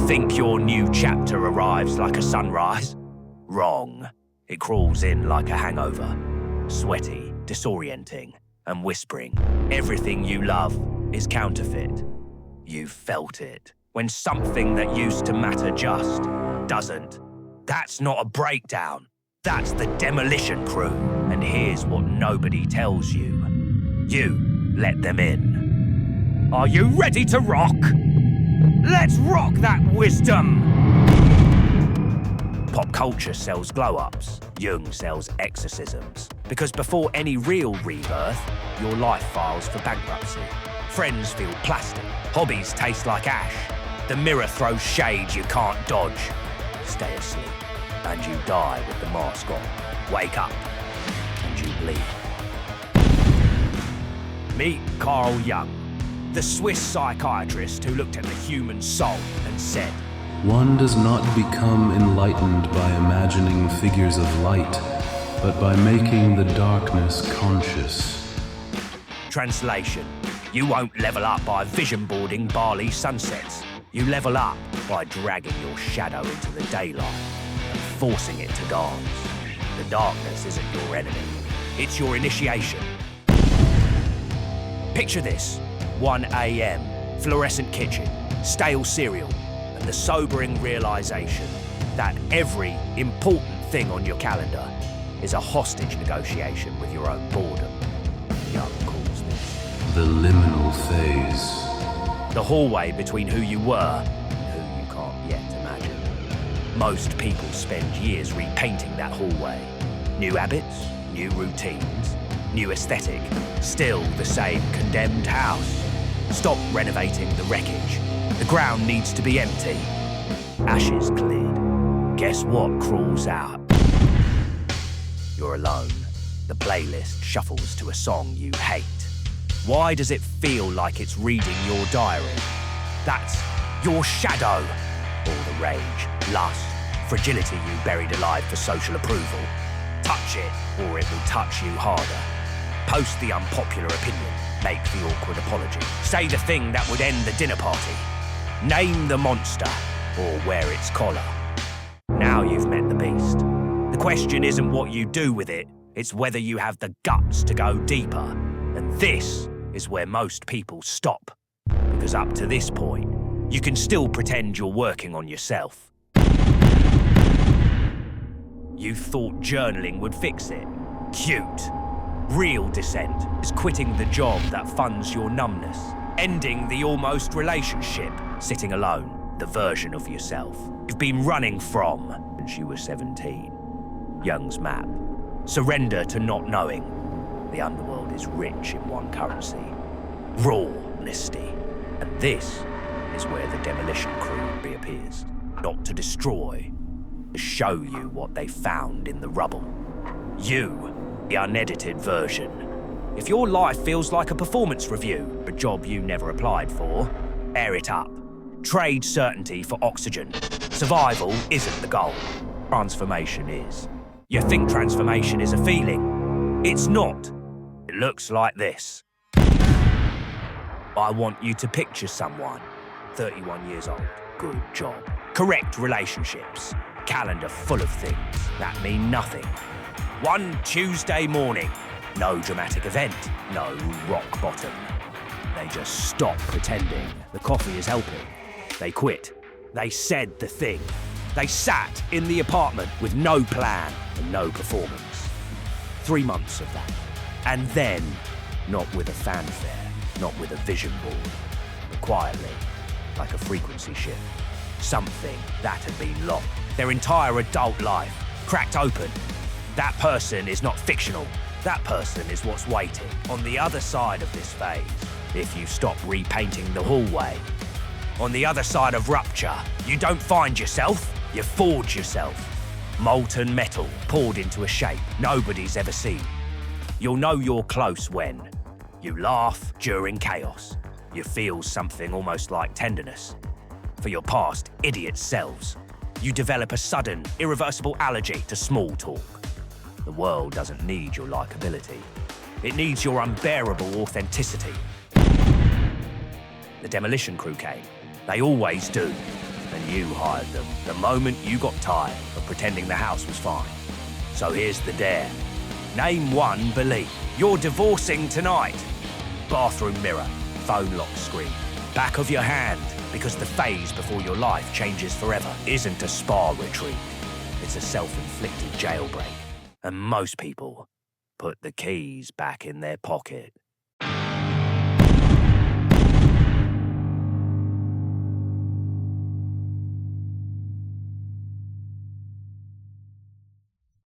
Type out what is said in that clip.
Think your new chapter arrives like a sunrise? Wrong. It crawls in like a hangover. Sweaty, disorienting, and whispering. Everything you love is counterfeit. You've felt it. When something that used to matter just doesn't. That's not a breakdown. That's the demolition crew. And here's what nobody tells you. You let them in. Are you ready to rock? Let's rock that wisdom! Pop culture sells glow-ups. Jung sells exorcisms. Because before any real rebirth, your life files for bankruptcy. Friends feel plastic. Hobbies taste like ash. The mirror throws shade you can't dodge. Stay asleep, and you die with the mask on. Wake up, and you bleed. Meet Carl Jung, the Swiss psychiatrist who looked at the human soul and said, "One does not become enlightened by imagining figures of light, but by making the darkness conscious." Translation: you won't level up by vision boarding Bali sunsets. You level up by dragging your shadow into the daylight and forcing it to dance. The darkness isn't your enemy, it's your initiation. Picture this: 1 a.m, fluorescent kitchen, stale cereal, and the sobering realization that every important thing on your calendar is a hostage negotiation with your own boredom. Jung calls this the liminal phase. the hallway between who you were and who you can't yet imagine. Most people spend years repainting that hallway. New habits, new routines, new aesthetic, still the same condemned house. Stop renovating the wreckage. The ground needs to be empty. Ashes cleared. Guess what crawls out? You're alone. The playlist shuffles to a song you hate. Why does it feel like it's reading your diary? That's your shadow. All the rage, lust, fragility you buried alive for social approval. Touch it, or it will touch you harder. Post the unpopular opinion. Make the awkward apology. Say the thing that would end the dinner party. Name the monster, or wear its collar. Now you've met the beast. The question isn't what you do with it, it's whether you have the guts to go deeper. And this is where most people stop. Because up to this point, you can still pretend you're working on yourself. You thought journaling would fix it. Cute. Real dissent is quitting the job that funds your numbness. Ending the almost relationship. Sitting alone, the version of yourself you've been running from since you were 17. Jung's map. Surrender to not knowing. The underworld is rich in one currency. Raw honesty. And this is where the demolition crew reappears. Not to destroy, to show you what they found in the rubble. You, the unedited version. If your life feels like a performance review, a job you never applied for, air it up. Trade certainty for oxygen. Survival isn't the goal. Transformation is. You think transformation is a feeling. It's not. It looks like this. I want you to picture someone, 31 years old, good job, correct relationships, calendar full of things that mean nothing. One Tuesday morning, no dramatic event, no rock bottom. They just stop pretending the coffee is helping. They quit. They said the thing. They sat in the apartment with no plan and no performance. 3 months of that. And then, not with a fanfare, not with a vision board, but quietly, like a frequency shift. Something that had been locked. Their entire adult life, cracked open. That person is not fictional. That person is what's waiting on the other side of this phase. If you stop repainting the hallway. On the other side of rupture, you don't find yourself, you forge yourself. Molten metal poured into a shape nobody's ever seen. You'll know you're close when you laugh during chaos. You feel something almost like tenderness. For your past idiot selves, you develop a sudden, irreversible allergy to small talk. The world doesn't need your likability. It needs your unbearable authenticity. The demolition crew came. They always do. And You hired them the moment you got tired of pretending the house was fine. So here's the dare. Name one belief. You're divorcing tonight. Bathroom mirror, phone lock screen, back of your hand, because the phase before your life changes forever isn't a spa retreat. It's a self-inflicted jailbreak. And most people put the keys back in their pocket.